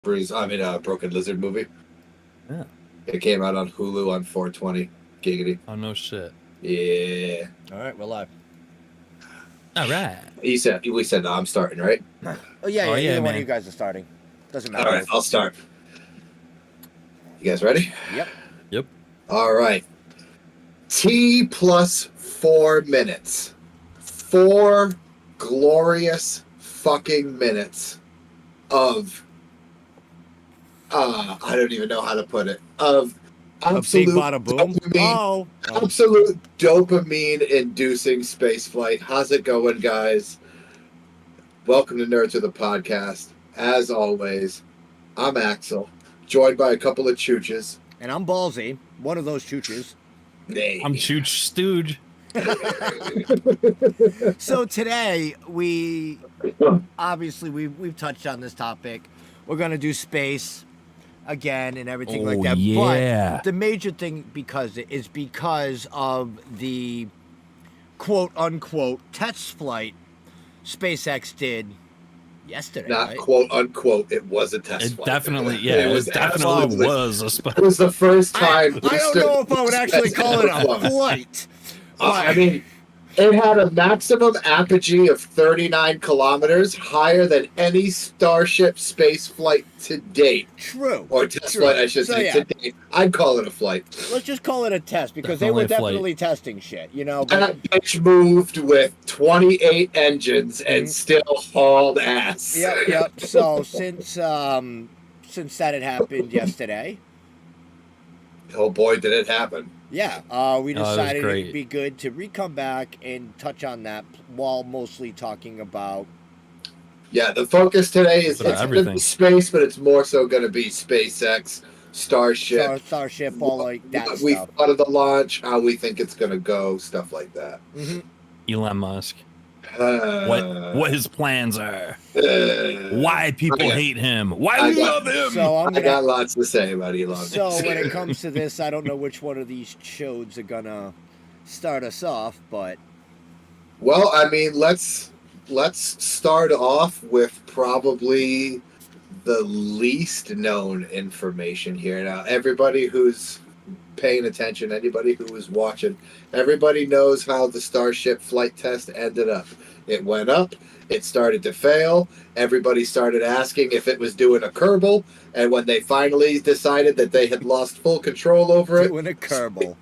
Broken Lizard movie. Yeah. It came out on Hulu on 420. Giggity. Oh, no shit. Yeah. All right, we're live. All right. We said no, I'm starting, right? Oh yeah, Oh, yeah, either one of man. you guys are starting. Doesn't All matter. right, I'll start. You guys ready? Yep. Yep. All right. T plus 4 minutes. 4 glorious fucking minutes of I don't even know how to put it. Of absolute big bada boom. dopamine, absolute dopamine inducing space flight. How's it going, guys? Welcome to Nerds of the Podcast. As always, I'm Axel, joined by a couple of chooches. And I'm Ballsy, one of those chooches. Hey. I'm Chooch Stooge. So today we've touched on this topic. We're gonna do space again and everything like that. Yeah. But the major thing because of the quote unquote test flight SpaceX did yesterday. Not right? quote unquote, it was a test It flight. definitely, yeah, It was it definitely absolutely- was a It was the first time. I don't know if I would actually call it a flight. I mean, it had a maximum apogee of 39 kilometers, higher than any Starship space flight to date. True. Or test True. flight, I should So, say, yeah. to date. I'd call it a flight. Let's just call it a test because Definitely they were a flight. definitely testing shit, you know. But That bitch moved with 28 engines and still hauled ass. Yep. So since that had happened yesterday, Oh boy, did it happen. yeah, we it was decided great. it'd be good to come back and touch on that while mostly talking about. Yeah, the focus today is Bit of it's gonna everything. be space, but it's more so going to be SpaceX, Starship, Starship, all like that what we stuff. thought of the launch, how we think it's going to go, stuff like that. Mhm. Elon Musk. Uh, What his plans are. uh, Why people Okay. hate him. Why I we got- love him. So I'm I got gonna. lots to say about Elon. So Musk. when it comes to this, I don't know which one of these shows are gonna start us off, but Well, I mean, let's start off with probably the least known information here. Now, everybody who's paying attention, anybody who was watching, everybody knows how the Starship flight test ended up. It went up, it started to fail, everybody started asking if it was doing a Kerbal, and when they finally decided that they had lost full control over it, doing a Kerbal.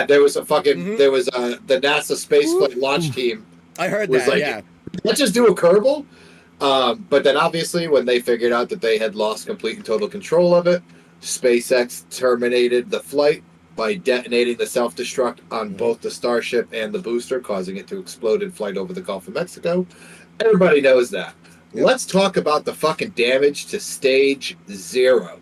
there was a fucking, Mhm. there was the NASA spaceflight launch team I heard was that. like, Yeah. let's just do a Kerbal. But then obviously when they figured out that they had lost complete and total control of it, SpaceX terminated the flight by detonating the self-destruct on both the Starship and the booster, causing it to explode in flight over the Gulf of Mexico. Everybody knows that. Yep. Let's talk about the fucking damage to Stage 0,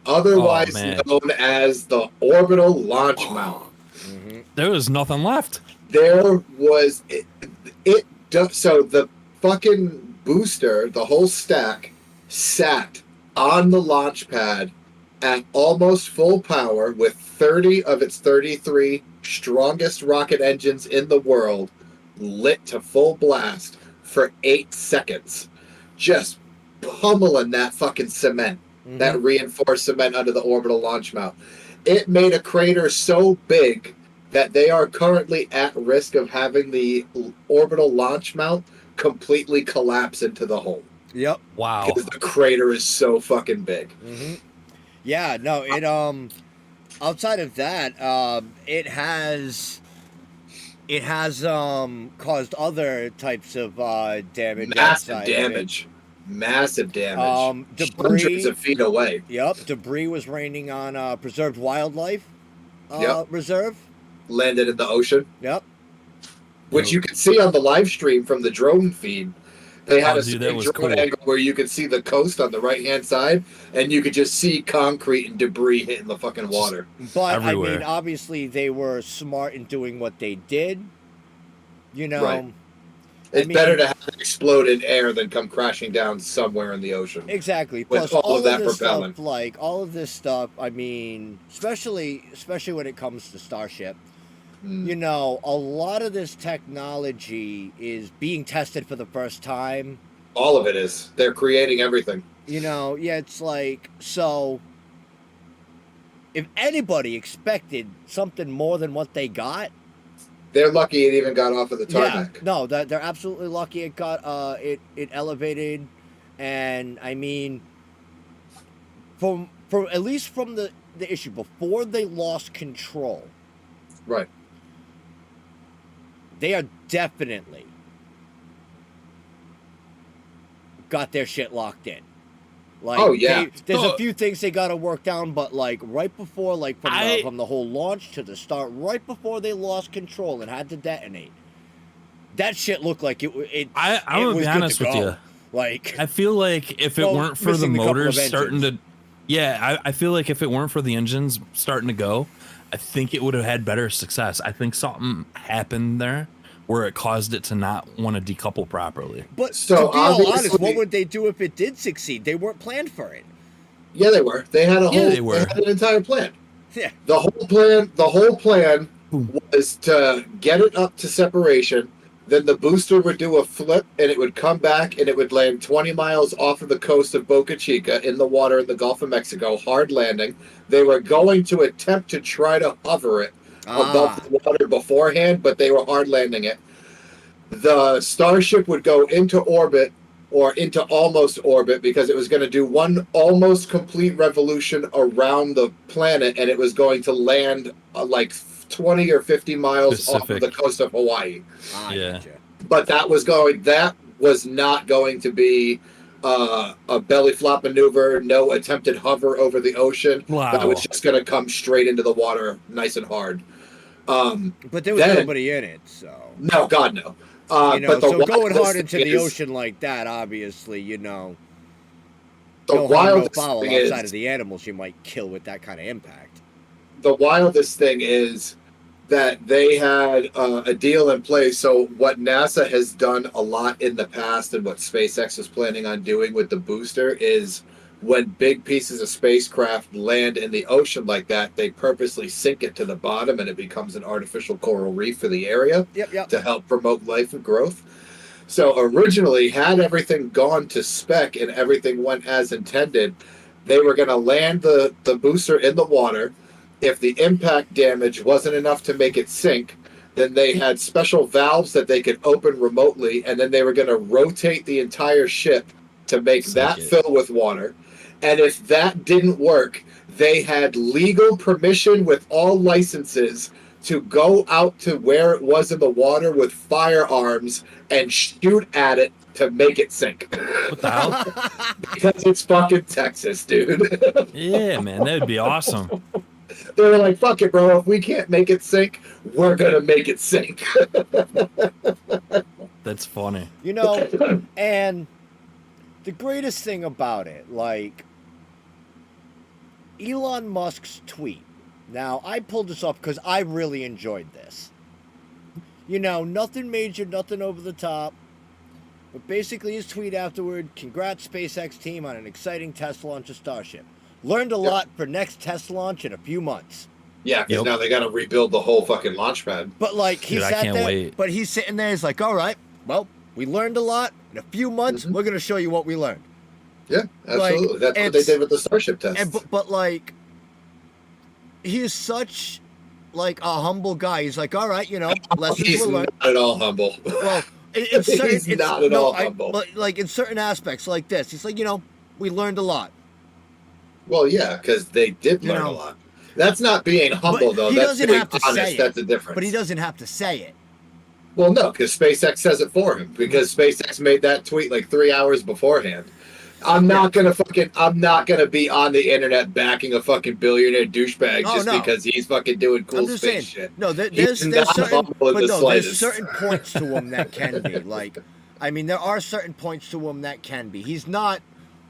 otherwise man. known as the orbital launch mount. Mhm. There was nothing left. There was so the fucking booster, the whole stack, sat on the launch pad at almost full power with 30 of its 33 strongest rocket engines in the world lit to full blast for 8 seconds, just pummeling that fucking cement, that reinforced cement under the orbital launch mount. It made a crater so big that they are currently at risk of having the orbital launch mount completely collapse into the hole. Yep. Wow. Because the crater is so fucking big. Mm-hmm. Yeah, no, it outside of that, it has caused other types of damage. outside of it. Massive damage. Debris. Hundreds of feet away. Yep, debris was raining on preserved wildlife Yep. reserve. Landed in the ocean, Yep. which you can see on the live stream from the drone feed. They had Oh, a dude, that was drone cool. angle where you could see the coast on the right-hand side, and you could just see concrete and debris hitting the fucking water. But Everywhere. I mean, obviously they were smart in doing what they did. You know, Right. It's better to have it explode in air than come crashing down somewhere in the ocean. exactly. With Plus, all of that this propellant. stuff, like all of this stuff. I mean, especially when it comes to Starship. You know, a lot of this technology is being tested for the first time. All of it is. They're creating everything. You know, yeah, it's like, so if anybody expected something more than what they got, They're lucky it even got off of the yeah, tarmac. no, they're absolutely lucky it got it elevated, and I mean, from at least from the issue before they lost control, Right. they are definitely got their shit locked in. Like, Oh, yeah. there's a Oh. few things they got to work down, but like right before, like from the whole launch to the start, right before they lost control and had to detonate, that shit looked like I'm gonna was be good honest to with go. you. Like, I feel like if it Well, weren't for the missing a couple of motors starting engines. to, yeah, I feel like if it weren't for the engines starting to go, I think it would have had better success. I think something happened there where it caused it to not want to decouple properly. but So, to be all honest, obviously- what would they do if it did succeed? They weren't planned for it. Yeah, they were. They had they were. had an entire plan. Yeah. The whole plan Boom. was to get it up to separation. Then the booster would do a flip and it would come back and it would land 20 miles off of the coast of Boca Chica in the water in the Gulf of Mexico, hard landing. They were going to attempt to try to hover it above the water beforehand, but they were hard landing it. The Starship would go into orbit or into almost orbit because it was going to do one almost complete revolution around the planet and it was going to land like 20 or 50 miles off of Specific. the coast of Hawaii. Yeah. Gotcha. But that was not going to be a belly flop maneuver, no attempted hover over the ocean. Wow. That was just going to come straight into the water nice and hard. But there was Then- nobody in it, so No, God, no. you know, but the so going wildest hard into thing the is- ocean like that, obviously, you know, The no harm, no wildest foul thing outside is, of the animals you might kill with that kind of impact. the wildest thing is that they had a deal in place. So what NASA has done a lot in the past and what SpaceX is planning on doing with the booster is when big pieces of spacecraft land in the ocean like that, they purposely sink it to the bottom and it becomes an artificial coral reef for the area Yep. to help promote life and growth. So originally, had everything gone to spec and everything went as intended, they were going to land the booster in the water. If the impact damage wasn't enough to make it sink, then they had special valves that they could open remotely, and then they were going to rotate the entire ship to make Sink that it. fill with water. And if that didn't work, they had legal permission with all licenses to go out to where it was in the water with firearms and shoot at it to make it sink. What the hell? Because it's fucking Texas, dude. Yeah, man, that would be awesome. They were like, fuck it, bro. If we can't make it sink, we're going to make it sink. That's funny. You know, and the greatest thing about it, like Elon Musk's tweet. Now, I pulled this up because I really enjoyed this. You know, nothing major, nothing over the top. But basically his tweet afterward, congrats SpaceX team on an exciting test launch of Starship. Learned a lot for next test launch in a few months. Yeah, because Yep. now they got to rebuild the whole fucking launch pad. But like he Dude, I sat can't there, wait. but he's sitting there, he's like, all right, well, we learned a lot. In a few months, Mhm. we're going to show you what we learned. Yeah, absolutely. Like, That's what they it's- did with the Starship test. And but like, he is such like a humble guy. He's like, all right, you know, lessons He's were not learned. at all humble. Well, in certain, He's not at all humble. but like in certain aspects, like this, he's like, you know, we learned a lot. Well, yeah, because they did You learn know. a lot. That's not being humble, But though. he That's doesn't being have to honest. say it. That's the difference. But he doesn't have to say it. Well, no, because SpaceX says it for him. Because SpaceX made that tweet like 3 hours beforehand. I'm not gonna be on the internet backing a fucking billionaire douchebag Oh, just no. because he's fucking doing cool I'm just space saying. shit. No, He's there's not certain, humble in but the no, there's slightest. certain points to him that can be. Like, I mean, there are certain points to him that can be. He's not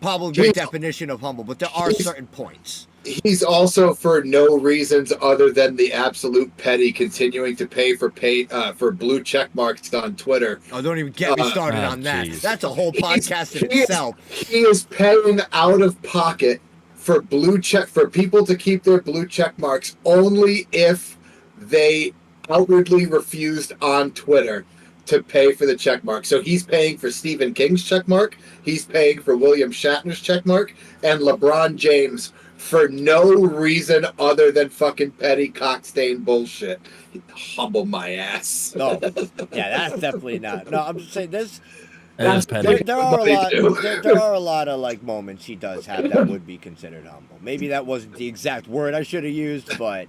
probably the He's- definition of humble, but there are he's- certain points. He's also, for no reasons other than the absolute petty, continuing to pay for blue check marks on Twitter. Oh, don't even get me started oh, on that. geez. That's a whole podcast in He is- itself. He is paying out of pocket for people to keep their blue check marks only if they outwardly refused on Twitter to pay for the check mark. So he's paying for Stephen King's check mark, he's paying for William Shatner's check mark, and LeBron James for no reason other than fucking petty cock-stained bullshit. Humble my ass. No, yeah, that's definitely not. No, I'm just saying this. That is petty. There are a lot. do. There are a lot of like moments he does have that would be considered humble. Maybe that wasn't the exact word I should have used, but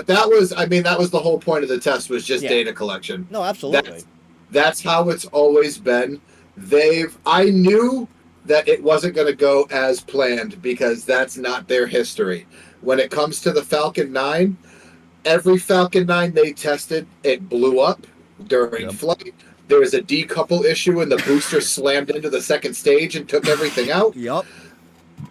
that was, I mean, that was the whole point of the test, was just Yeah. data collection. no, absolutely. That's how it's always been. I knew that it wasn't going to go as planned because that's not their history. When it comes to the Falcon 9, every Falcon 9 they tested, it blew up during flight. There was a decouple issue and the booster slammed into the second stage and took everything out. Yup.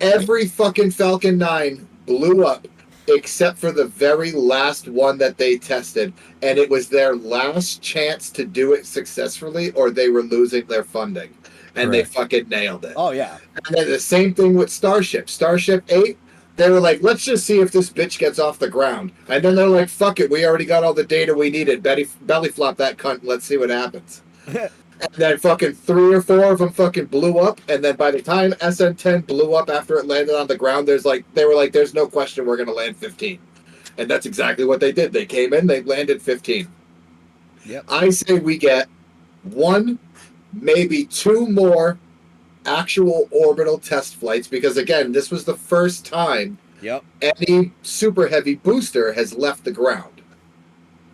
Every fucking Falcon 9 blew up except for the very last one that they tested. And it was their last chance to do it successfully or they were losing their funding. And Correct. they fucking nailed it. Oh yeah. And then the same thing with Starship. Starship 8, they were like, let's just see if this bitch gets off the ground. And then they're like, fuck it, we already got all the data we needed. Belly flop that cunt and let's see what happens. And then fucking 3 or 4 of them fucking blew up. And then by the time SN10 blew up after it landed on the ground, they were like, there's no question we're going to land 15. And that's exactly what they did. They came in, they landed 15. Yep. I say we get 1, maybe 2 more actual orbital test flights because, again, this was the first time Yep. any super heavy booster has left the ground.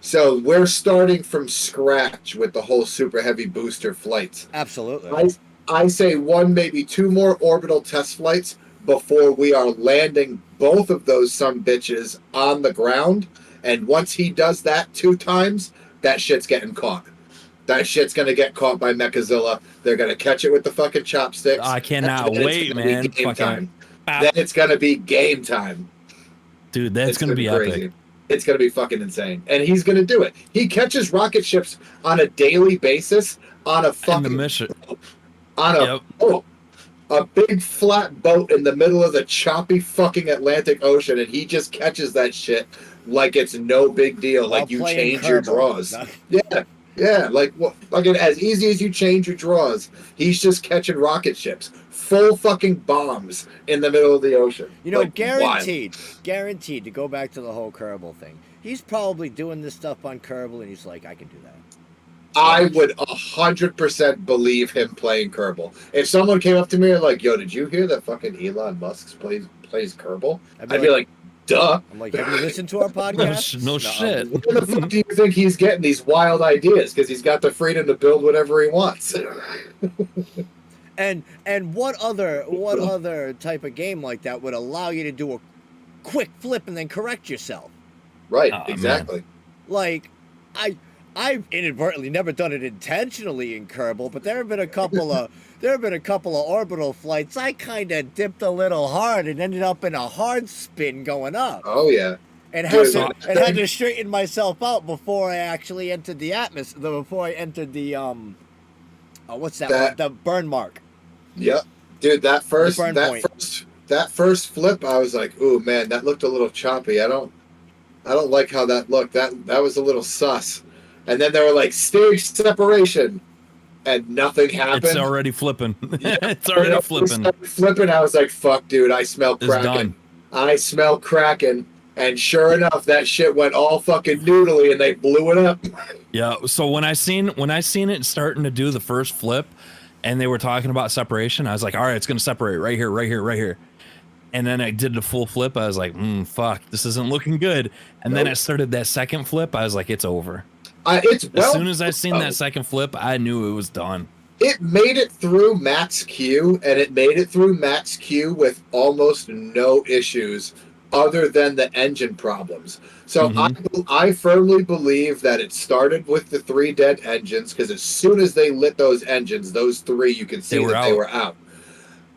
So we're starting from scratch with the whole super heavy booster flights. Absolutely. I say 1, maybe 2 more orbital test flights before we are landing both of those some bitches on the ground. And once he does that 2 times, that shit's getting caught. That shit's gonna get caught by Mechazilla. They're gonna catch it with the fucking chopsticks. I cannot and then it's wait, gonna be man. game Fucking time. Then it's gonna be game time. dude, that's It's gonna be crazy. epic. It's gonna be fucking insane, and he's gonna do it. He catches rocket ships on a daily basis on a And the fucking mission. on a Yep. a big flat boat in the middle of the choppy fucking Atlantic Ocean, and he just catches that shit like it's no big deal. While Like you playing change your Kerbal. draws. No. Yeah, like what? Fucking as easy as you change your draws, he's just catching rocket ships, full fucking bombs in the middle of the ocean. You know, Like, guaranteed to go back to the whole Kerbal thing. He's probably doing this stuff on Kerbal, and he's like, I can do that. I would 100% believe him playing Kerbal. If someone came up to me and like, "Yo, did you hear that fucking Elon Musk plays Kerbal?" I'd be like, "Duh." I'm like, have you listened to our podcast? No shit. Where the fuck do you think he's getting these wild ideas? Because he's got the freedom to build whatever he wants. And what other type of game like that would allow you to do a quick flip and then correct yourself? Right, Oh, exactly. Like, I've inadvertently never done it intentionally in Kerbal, but there have been a couple of orbital flights. I kind of dipped a little hard and ended up in a hard spin going up, Oh yeah. and Dude, had to straighten myself out before I actually entered the atmosphere. Before I entered the what's that? That- one? The burn mark. Yep. Dude, that first burn point. first flip, I was like, "Ooh, man, that looked a little choppy. I don't like how that looked. That was a little sus." And then they were like, "Stage separation," and nothing happened. It's already flipping. It's already flipping. Flipping. I was like, "Fuck, dude, I smell It's Kraken. done. I smell Kraken." And sure enough, that shit went all fucking noodly, and they blew it up. Yeah. So when I seen it starting to do the first flip, and they were talking about separation, I was like, all right, it's gonna separate right here, right here, right here. And then I did the full flip. I was like, fuck, this isn't looking good. And then Nope. I started that second flip. I was like, it's over. It's As soon as I seen that second flip, I knew it was done. It made it through Max Q, and it made it through Max Q with almost no issues other than the engine problems. So I firmly believe that it started with the 3 dead engines, because as soon as they lit those engines, those 3, you could see that they were out.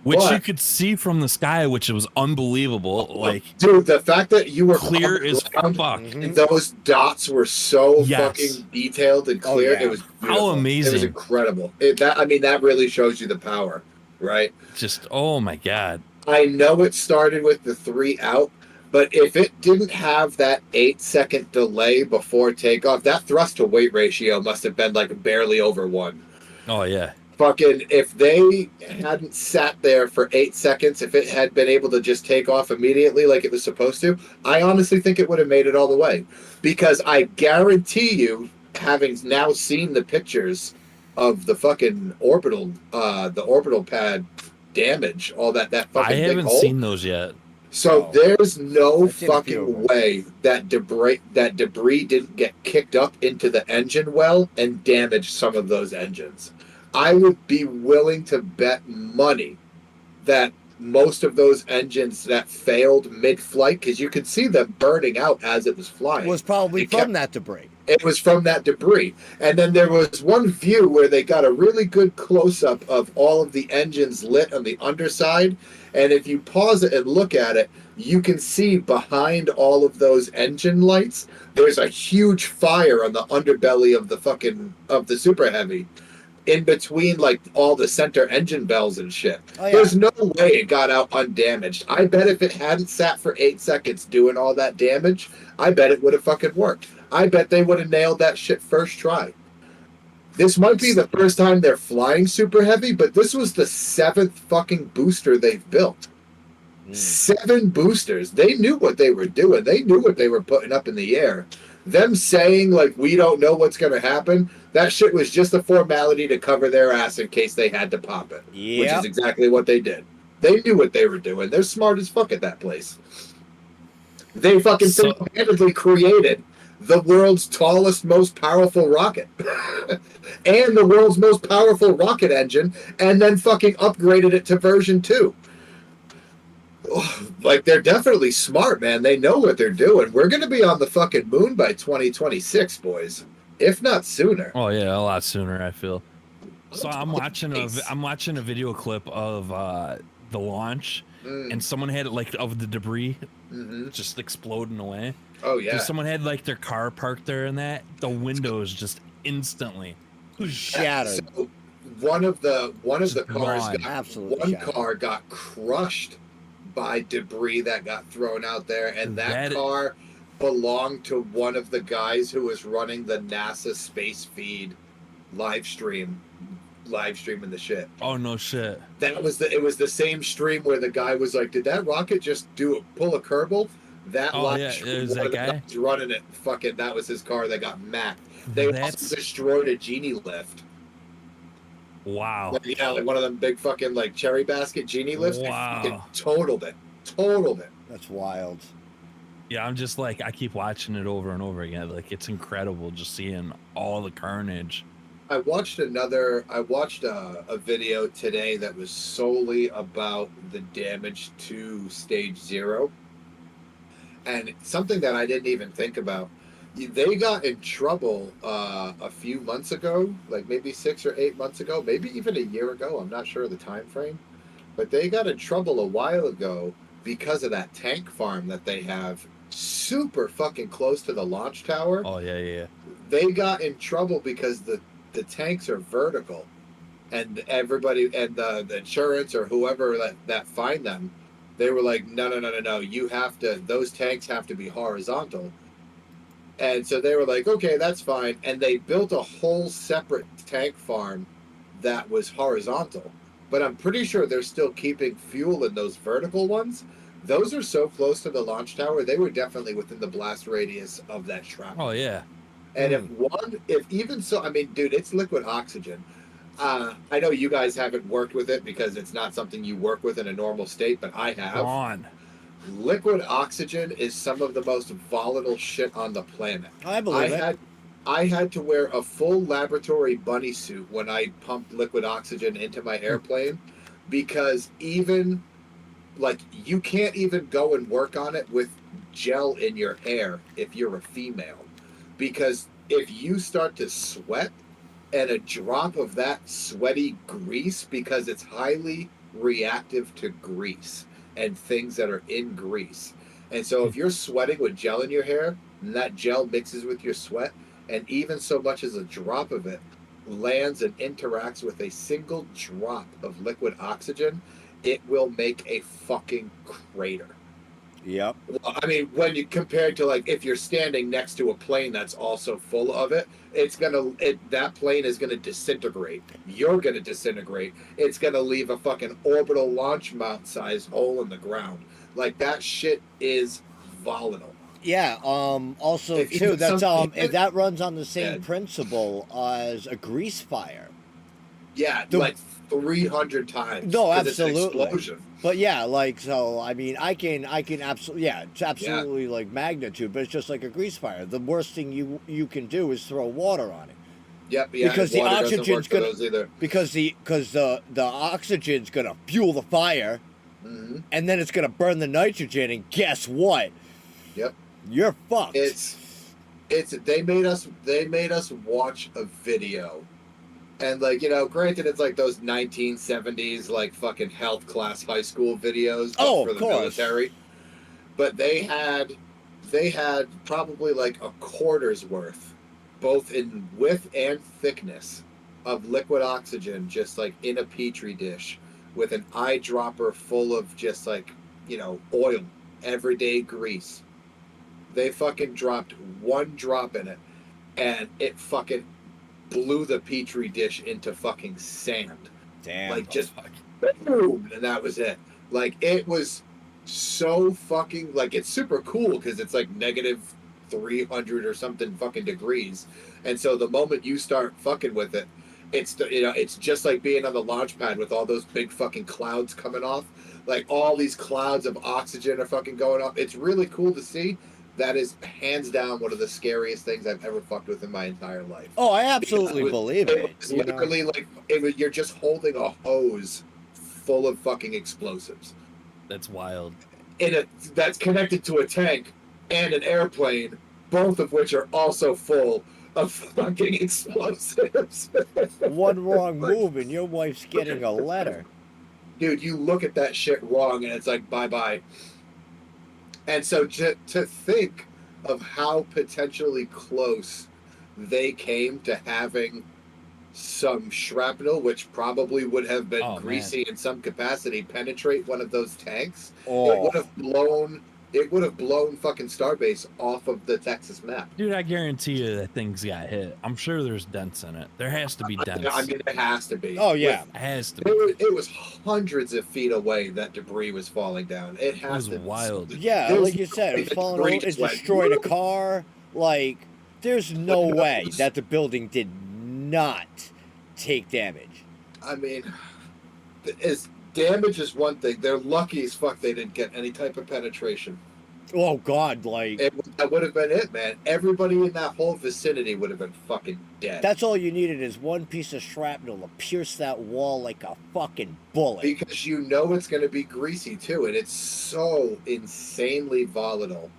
Which But- you could see from the sky, which was unbelievable. Like, Dude, the fact that you were clear on the as ground fuck. and those dots were so Yes. fucking detailed and clear. yeah. It was How beautiful. amazing. It was incredible. That really shows you the power, right? Just, oh my God. I know it started with the 3 out, But if it didn't have that 8-second delay before takeoff, that thrust to weight ratio must have been like barely over 1. Oh yeah. Fucking, if they hadn't sat there for 8 seconds, if it had been able to just take off immediately like it was supposed to, I honestly think it would have made it all the way. Because I guarantee you, having now seen the pictures of the fucking orbital pad damage, all that I fucking big haven't hole. seen those yet. So Oh. there's no I've seen a few of fucking them. way that debris didn't get kicked up into the engine well and damage some of those engines. I would be willing to bet money that most of those engines that failed mid-flight, because you could see them burning out as it was flying, Was probably It from kept- that debris. it was from that debris. And then there was one view where they got a really good close-up of all of the engines lit on the underside. And if you pause it and look at it, you can see behind all of those engine lights, there's a huge fire on the underbelly of the Super Heavy, in between like all the center engine bells and shit. Oh, yeah. There's no way it got out undamaged. I bet if it hadn't sat for 8 seconds doing all that damage, I bet it would have fucking worked. I bet they would have nailed that shit first try. This might be the first time they're flying Super Heavy, but this was the 7th fucking booster they've built. 7 boosters. They knew what they were doing. They knew what they were putting up in the air. Them saying, like, we don't know what's going to happen, that shit was just a formality to cover their ass in case they had to pop it. Which Yep. is exactly what they did. They knew what they were doing. They're smart as fuck at that place. They fucking single-handedly created the world's tallest, most powerful rocket. And the world's most powerful rocket engine, and then fucking upgraded it to version 2. Like, they're definitely smart, man. They know what they're doing. We're going to be on the fucking moon by 2026, boys. If not sooner. Oh yeah, a lot sooner, I feel. So I'm watching a video clip of the launch, and someone had like of the debris just exploding away. Oh yeah. Someone had like their car parked there, and the windows just instantly Shattered. So one of the cars gone. Absolutely one shattered. car got crushed by debris that got thrown out there, and that car belonged to one of the guys who was running the NASA space feed live streaming the shit. Oh no shit. It was the same stream where the guy was like, did that rocket just pull a Kerbal? That live stream, is that guy running it, fucking, that was his car that got macked. They also destroyed a genie lift. Wow. Like, yeah, like one of them big fucking like cherry basket genie lifts. Wow. They totaled it. Totaled it. That's wild. Yeah, I'm just like, I keep watching it over and over again. Like, it's incredible just seeing all the carnage. I watched a video today that was solely about the damage to Stage 0. And something that I didn't even think about. They got in trouble a few months ago, like maybe 6 or 8 months ago, maybe even a year ago. I'm not sure of the time frame. But they got in trouble a while ago because of that tank farm that they have super fucking close to the launch tower. Oh, yeah. They got in trouble because the tanks are vertical. And everybody, and the insurance or whoever that find them, they were like, no, you have to, those tanks have to be horizontal. And so they were like, okay, that's fine. And they built a whole separate tank farm that was horizontal. But I'm pretty sure they're still keeping fuel in those vertical ones. Those are so close to the launch tower, they were definitely within the blast radius of that shrapnel. Oh, yeah. And if even so, I mean, dude, it's liquid oxygen. I know you guys haven't worked with it because it's not something you work with in a normal state, but I have. Come on. Liquid oxygen is some of the most volatile shit on the planet. I believe it. I had to wear a full laboratory bunny suit when I pumped liquid oxygen into my airplane because even, like, you can't even go and work on it with gel in your hair if you're a female. Because if you start to sweat and a drop of that sweaty grease, because it's highly reactive to grease and things that are in grease. And so if you're sweating with gel in your hair and that gel mixes with your sweat, and even so much as a drop of it lands and interacts with a single drop of liquid oxygen, it will make a fucking crater. Yep. Well, I mean, when you compare it to like if you're standing next to a plane that's also full of it, that plane is gonna disintegrate. You're gonna disintegrate. It's gonna leave a fucking orbital launch mount size hole in the ground. Like that shit is volatile. Yeah. Also, If you too, put that's something in if it, that runs on the same yeah. principle as a grease fire. Yeah, The- like 300 times. No, 'Cause it's an absolutely. explosion. But yeah, like so. I mean, I can absolutely. Yeah, it's Yeah. absolutely like magnitude, but it's just like a grease fire. The worst thing you can do is throw water on it. Yep, yeah. Because the Water doesn't oxygen's work for gonna those either. because the oxygen's gonna fuel the fire, Hmm. and then it's gonna burn the nitrogen, and guess what? Yep. You're fucked. It's they made us watch a video. And like, granted it's like those 1970s like fucking health class high school videos Oh, for of the course. military. But they had probably like a quarter's worth, both in width and thickness, of liquid oxygen just like in a petri dish with an eyedropper full of just like, oil, everyday grease. They fucking dropped one drop in it and it fucking blew the petri dish into fucking sand. Damn. Like just boom, and that was it. Like it was so fucking like it's super cool because it's like negative 300 or something fucking degrees, and so the moment you start fucking with it, it's just like being on the launch pad with all those big fucking clouds coming off. Like all these clouds of oxygen are fucking going off. It's really cool to see. That is hands down one of the scariest things I've ever fucked with in my entire life. Oh, I absolutely believe it. It's literally like you're just holding a hose full of fucking explosives. That's wild. That's connected to a tank and an airplane, both of which are also full of fucking explosives. One wrong move and your wife's getting a letter. Dude, you look at that shit wrong and it's like bye-bye. And so to think of how potentially close they came to having some shrapnel, which probably would have been greasy in some capacity, penetrate one of those tanks, it would have blown fucking Starbase off of the Texas map. Dude, I guarantee you that things got hit. I'm sure there's dents in it. There has to be dents. I mean, it has to be. Oh yeah, it has to be. It was hundreds of feet away that debris was falling down. It has was wild. Yeah, like you said, it was falling over. It destroyed a car. Like, there's no way that the building did not take damage. I mean, damage is one thing. They're lucky as fuck they didn't get any type of penetration. Oh God, like that would have been it, man. Everybody in that whole vicinity would have been fucking dead. That's all you needed is one piece of shrapnel to pierce that wall like a fucking bullet. Because it's going to be greasy too, and it's so insanely volatile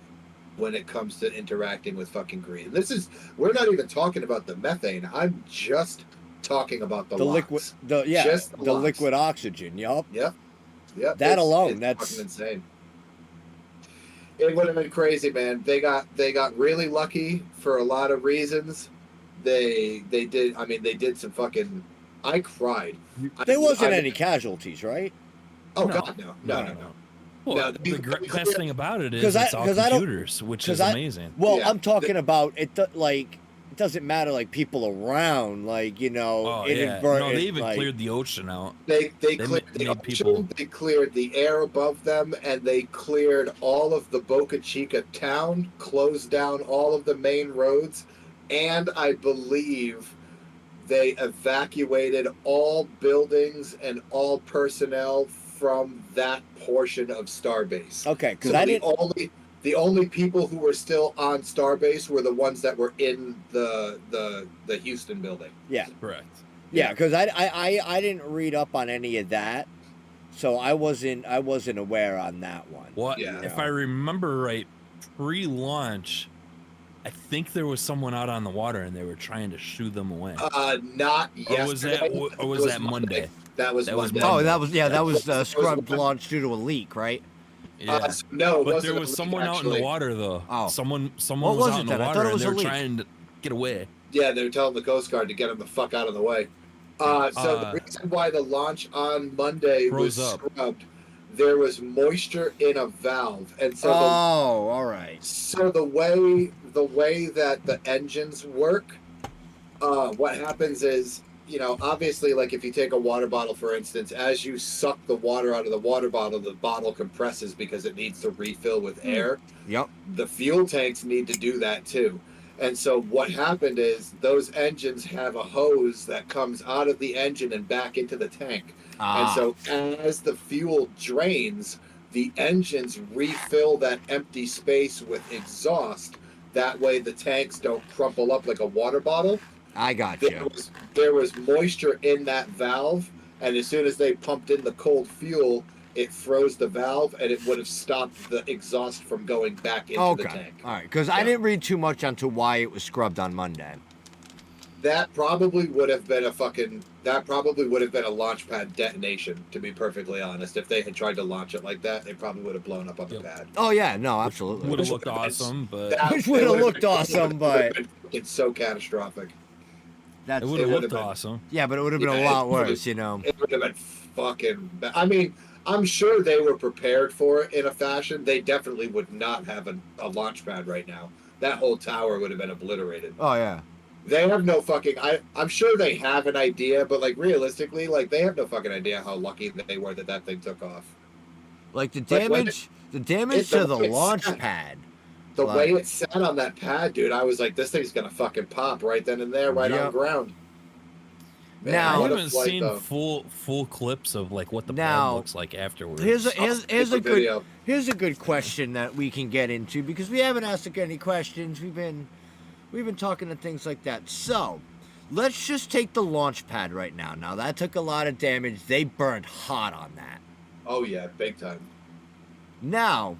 when it comes to interacting with fucking grease. We're not even talking about the methane. I'm just talking about the liquid, the liquid oxygen. Yup. Yep. That alone, it's that's fucking insane. It would have been crazy, man. They got really lucky for a lot of reasons. They did some fucking. I cried. There wasn't any casualties, right? Oh no. God, no. Well, the best thing about it is it's all computers, which is amazing. Well, yeah. I'm talking about it. Like, it doesn't matter, like people around, like No, they even cleared the ocean out. They cleared the ocean. They cleared the air above them, and they cleared all of the Boca Chica town. Closed down all of the main roads, and I believe they evacuated all buildings and all personnel from that portion of Starbase. Okay, because the only people who were still on Starbase were the ones that were in the Houston building. Yeah, correct. Yeah, because I didn't read up on any of that, so I wasn't aware on that one. What if I remember right? Pre-launch, I think there was someone out on the water and they were trying to shoo them away. Not yesterday. Or was that Monday? That was Monday. Oh, that was scrubbed launch due to a leak, right? Yeah. No, but there was someone out in the water though. Oh. Someone was out in the water and they were trying to get away. Yeah, they were telling the Coast Guard to get them the fuck out of the way. So the reason why the launch on Monday was scrubbed there was moisture in a valve, and so all right. the way that the engines work, what happens is, obviously, like if you take a water bottle, for instance, as you suck the water out of the bottle compresses because it needs to refill with air. Yep. The fuel tanks need to do that too. And so what happened is those engines have a hose that comes out of the engine and back into the tank. And so as the fuel drains, the engines refill that empty space with exhaust. That way the tanks don't crumple up like a water bottle. I got you. There was moisture in that valve, and as soon as they pumped in the cold fuel, it froze the valve, and it would have stopped the exhaust from going back into the tank. All right, because I didn't read too much onto why it was scrubbed on Monday. That probably would have been a launch pad detonation, to be perfectly honest. If they had tried to launch it like that, they probably would have blown up on the pad. Oh yeah, no, absolutely. Would have looked awesome, but Which would have looked awesome, but it's so catastrophic. That's it would have looked awesome. Yeah, but it would have been a lot worse, you know. It would have been fucking. I mean, I'm sure they were prepared for it in a fashion. They definitely would not have a launch pad right now. That whole tower would have been obliterated. Oh yeah. They have no fucking. I'm sure they have an idea, but like realistically, like they have no fucking idea how lucky they were that thing took off. Like the damage to the launch pad. The way it sat on that pad, dude, I was like, this thing's gonna fucking pop right then and there, right on the ground. Man, now, I haven't seen full clips of like what the pad looks like afterwards. Here's a good question that we can get into, because we haven't asked any questions. We've been talking to things like that. So let's just take the launch pad right now. Now that took a lot of damage. They burned hot on that. Oh yeah, big time. Now,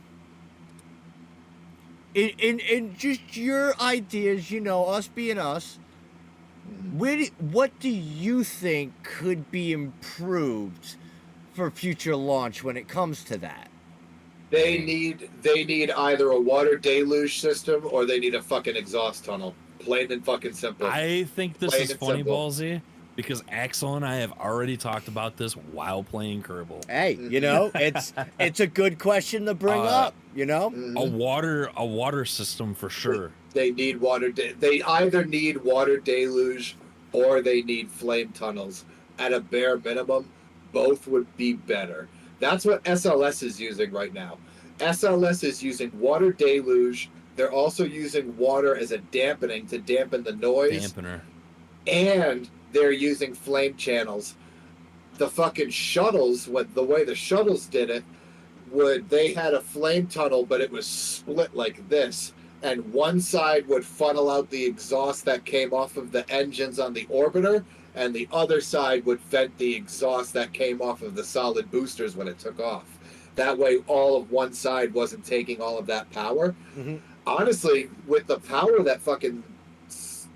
in just your ideas, you know, us being us, what do you think could be improved for future launch when it comes to that? They need either a water deluge system or they need a fucking exhaust tunnel. Plain and fucking simple. I think this is funny, Ballsy, because Axel and I have already talked about this while playing Kerbal. Hey, you know, it's a good question to bring up, you know? A water system for sure. They need they either need water deluge or they need flame tunnels. At a bare minimum, both would be better. That's what SLS is using right now. SLS is using water deluge. They're also using water as a dampening to dampen the noise. Dampener. And they're using flame channels. The fucking shuttles, the way the shuttles did it, they had a flame tunnel, but it was split like this. And one side would funnel out the exhaust that came off of the engines on the orbiter, and the other side would vent the exhaust that came off of the solid boosters when it took off. That way, all of one side wasn't taking all of that power. Mm-hmm. Honestly, with the power that fucking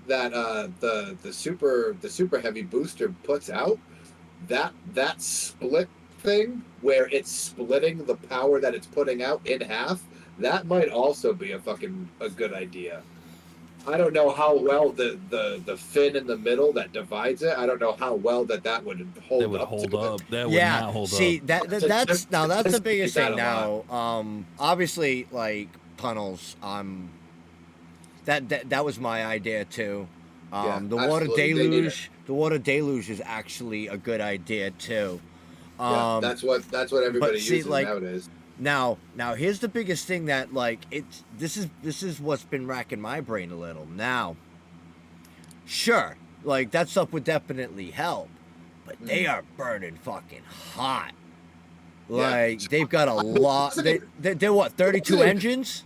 the super heavy booster puts out, that split thing where it's splitting the power that it's putting out in half, that might also be a good idea. I don't know how well the fin in the middle that divides it. I don't know how well that would hold that would up. Hold up. That would yeah, not hold see, up. That's the biggest thing now. Obviously, like tunnels. That was my idea too. The water deluge is actually a good idea too. That's what everybody uses nowadays. Now here's the biggest thing that this is what's been racking my brain a little. Now, sure, like that stuff would definitely help, but they are burning fucking hot. Like they've got a lot. They're what, 32 engines?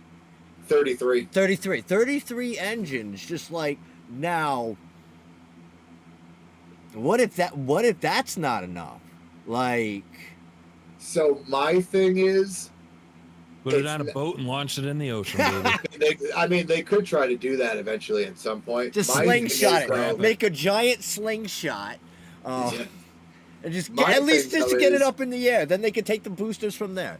33 engines. Just like now. What if that's not enough? Like. So my thing is, put it on a boat and launch it in the ocean, baby. They could try to do that eventually at some point. Just slingshot it. Make a giant slingshot. And just at least to get it up in the air. Then they can take the boosters from there.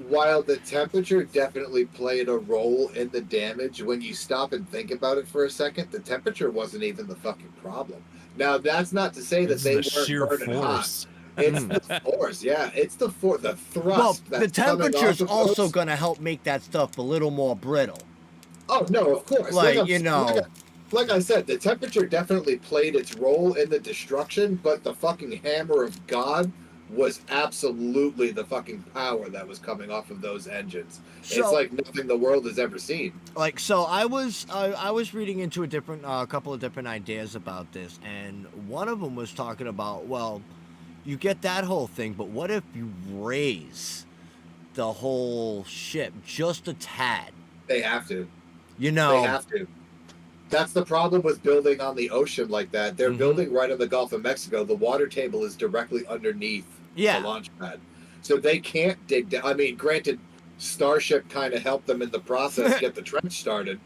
while the temperature definitely played a role in the damage, when you stop and think about it for a second, the temperature wasn't even the fucking problem. Now, that's not to say that they weren't burning hot. It's the force, yeah. It's the Well, thrust. the That's coming temperature's off of also those. going to help make that stuff a little more brittle. Oh no, of course. Like, Like I said, the temperature definitely played its role in the destruction, but the fucking hammer of God was absolutely the fucking power that was coming off of those engines. It's So, like nothing the world has ever seen. like, so I was reading into a couple of different ideas about this, and one of them was talking about, well, you get that whole thing, but what if you raise the whole ship just a tad? They have to. You They know, have to. That's the problem with building on the ocean like that. They're Mhm. building right on the Gulf of Mexico. The water table is directly underneath Yeah. the launch pad. So they can't dig down. I mean, granted, Starship kind of helped them in the process get the trench started.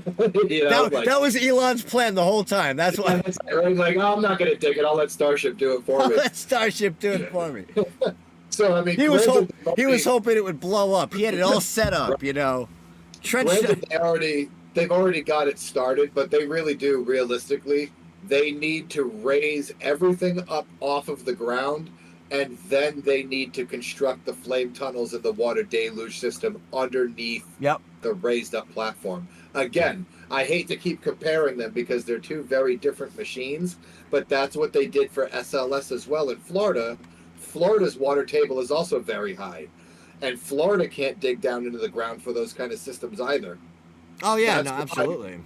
that was Elon's plan the whole time. That's why. Like, oh, I'm not going to dig it. I'll let Starship do it for me. Let Starship do it for me. So, I mean, He was granted, hoping it would blow up. He had it all set up, you know. Trench. granted, they've already got it started, but they really do, realistically, they need to raise everything up off of the ground, and then they need to construct the flame tunnels and the water deluge system underneath Yep. the raised up platform. Again, I hate to keep comparing them because they're two very different machines, but that's what they did for SLS as well in Florida. Florida's water table is also very high, and Florida can't dig down into the ground for those kind of systems either. Oh yeah, That's no, why- absolutely.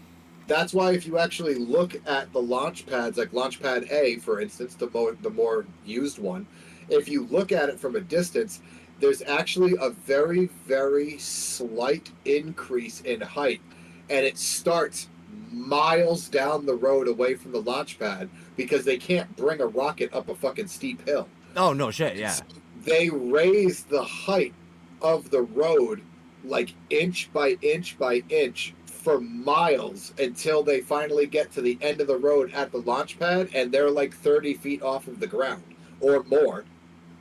That's why if you actually look at the launch pads, like Launch Pad A, for instance, the more used one, if you look at it from a distance, there's actually a very, very slight increase in height. And it starts miles down the road away from the launch pad because they can't bring a rocket up a fucking steep hill. Oh no shit, yeah. So they raise the height of the road like inch by inch by inch for miles until they finally get to the end of the road at the launch pad, and they're like 30 feet off of the ground or more.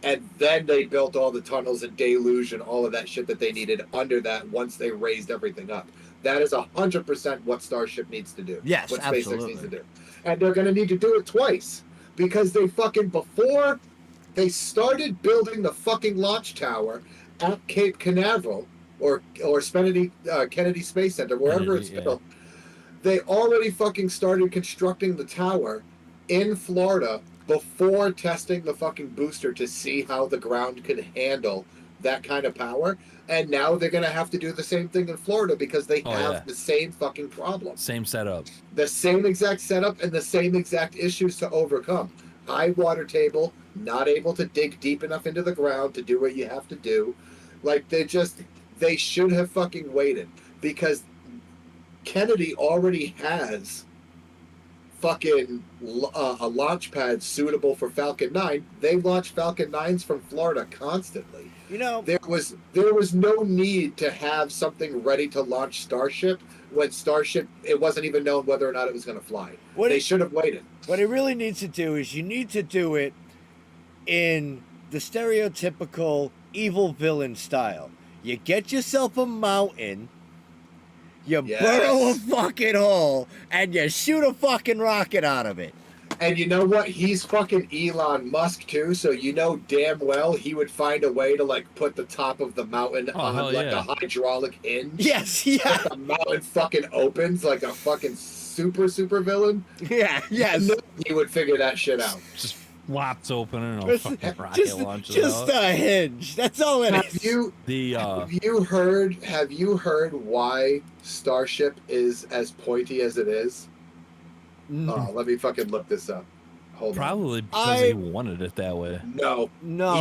And then they built all the tunnels and deluge and all of that shit that they needed under that once they raised everything up. That is 100% what Starship needs to do. Yes, what absolutely. SpaceX needs to do. And they're going to need to do it twice because they fucking, before they started building the fucking launch tower at Cape Canaveral or Kennedy Space Center, wherever it's built, they already fucking started constructing the tower in Florida before testing the fucking booster to see how the ground could handle that kind of power. And now they're going to have to do the same thing in Florida because they have the same fucking problem. Same setup. The same exact setup and the same exact issues to overcome. High water table, not able to dig deep enough into the ground to do what you have to do. Like, they should have fucking waited because Kennedy already has fucking a launch pad suitable for Falcon 9. They launch Falcon 9s from Florida constantly. You know, There was no need to have something ready to launch Starship when Starship, it wasn't even known whether or not it was going to fly. They should have waited. what it really needs to do is you need to do it in the stereotypical evil villain style. You get yourself a mountain, you burrow a fucking hole, and you shoot a fucking rocket out of it. And you know what? He's fucking Elon Musk too, so you know damn well he would find a way to like put the top of the mountain on like a hydraulic hinge. Yes, yeah. The mountain fucking opens like a fucking super villain. Yeah, yes. No, he would figure that shit out. Just flops open and a fucking rocket launches just out. a hinge. That's all it is. Have you heard why Starship is as pointy as it is? Let me fucking look this up. Hold on. Probably because he wanted it that way. No.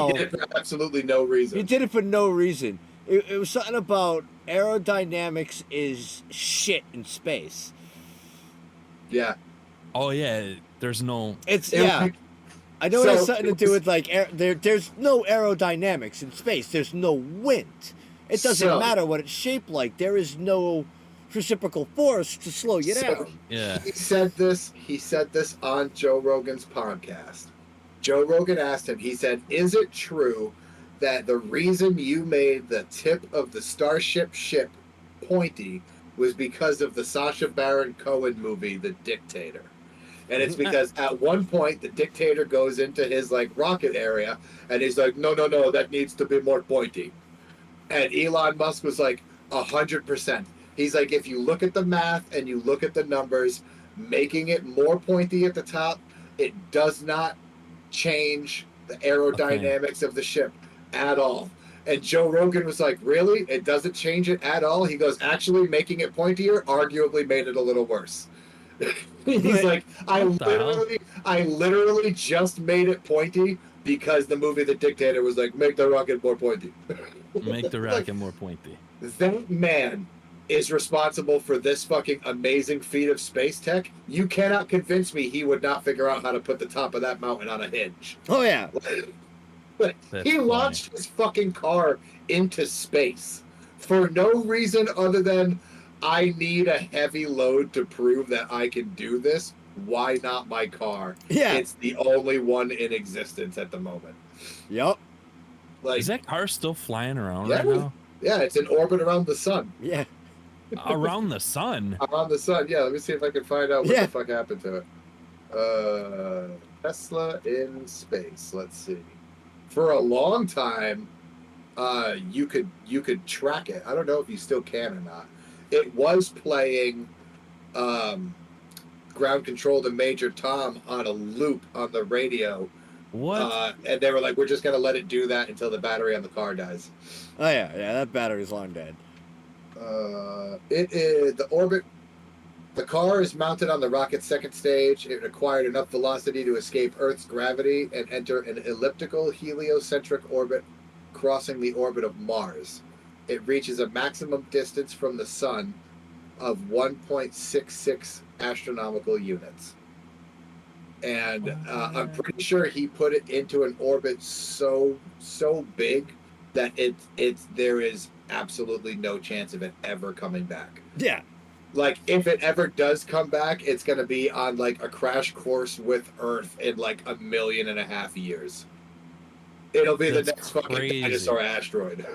He did it for absolutely no reason. He did it for no reason. It was something about aerodynamics is shit in space. Yeah. Oh yeah, there's no. I know it has something to do with like there's no aerodynamics in space. There's no wind. It doesn't matter what it's shaped like. There is no reciprocal force to slow you down. Yeah. He said this on Joe Rogan's podcast. Joe Rogan asked him, he said, "Is it true that the reason you made the tip of the Starship ship pointy was because of the Sacha Baron Cohen movie, The Dictator?" And it's because at one point the dictator goes into his like rocket area and he's like, no, that needs to be more pointy. And Elon Musk was like, 100%. He's like, if you look at the math and you look at the numbers, making it more pointy at the top, it does not change the aerodynamics of the ship at all. And Joe Rogan was like, really? It doesn't change it at all? He goes, actually, making it pointier arguably made it a little worse. He's like, I literally just made it pointy because the movie The Dictator was like, make the rocket more pointy. Make the rocket more pointy. That man is responsible for this fucking amazing feat of space tech. You cannot convince me he would not figure out how to put the top of that mountain on a hinge. Oh yeah. He launched his fucking car into space for no reason other than I need a heavy load to prove that I can do this. Why not my car? Yeah. It's the only one in existence at the moment. Yep. Is that car still flying around yeah, right now? Yeah, it's in orbit around the sun. Yeah. Around the sun? Around the sun, yeah. Let me see if I can find out what the fuck happened to it. Tesla in space. Let's see. For a long time, you could track it. I don't know if you still can or not. It was playing ground control to Major Tom on a loop on the radio. What? And they were like, we're just going to let it do that until the battery on the car dies. Oh, yeah. Yeah, that battery's long dead. It is the orbit. The car is mounted on the rocket's second stage. It acquired enough velocity to escape Earth's gravity and enter an elliptical heliocentric orbit, crossing the orbit of Mars. It reaches a maximum distance from the sun of 1.66 astronomical units. And I'm pretty sure he put it into an orbit so big that there is absolutely no chance of it ever coming back. Yeah. Like, if it ever does come back, it's going to be on, like, a crash course with Earth in, like, 1.5 million years. It'll be the next fucking dinosaur asteroid.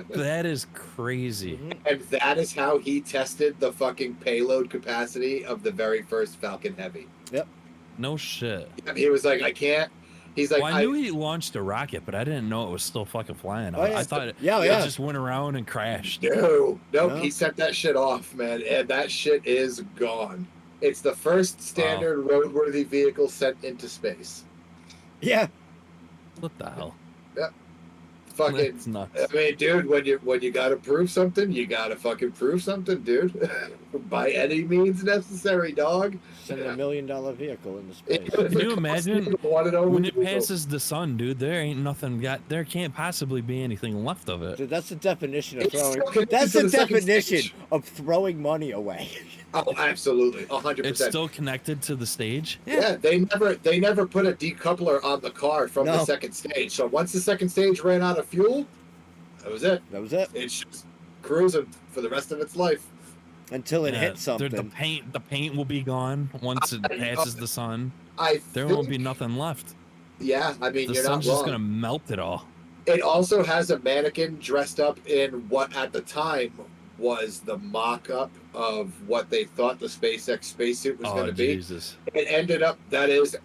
That is crazy. And that is how he tested the fucking payload capacity of the very first Falcon Heavy. Yep. No shit. He was like, I can't. He's like, well, I knew he launched a rocket, but I didn't know it was still fucking flying. Oh, yeah. I thought it just went around and crashed. No, he sent that shit off, man, and that shit is gone. It's the first standard roadworthy vehicle sent into space. Yeah. What the hell? Yep. Fucking. That's nuts. I mean, dude, when you gotta prove something, you gotta fucking prove something, dude. By any means necessary, dog. Send $1 million vehicle into space. Can you imagine when it passes the sun, dude? There can't possibly be anything left of it. Dude, that's the definition of throwing. That's the definition of throwing money away. Oh, absolutely, 100%. It's still connected to the stage. Yeah, they never put a decoupler on the car from the second stage. So once the second stage ran out of fuel, that was it. It's just cruising for the rest of its life. Until it hits something. The paint will be gone once it passes the sun. There won't be nothing left. Yeah, I mean, you're not wrong. The sun's just gonna melt it all. It also has a mannequin dressed up in what at the time was the mock-up of what they thought the SpaceX spacesuit was going to be. Jesus. It ended up that is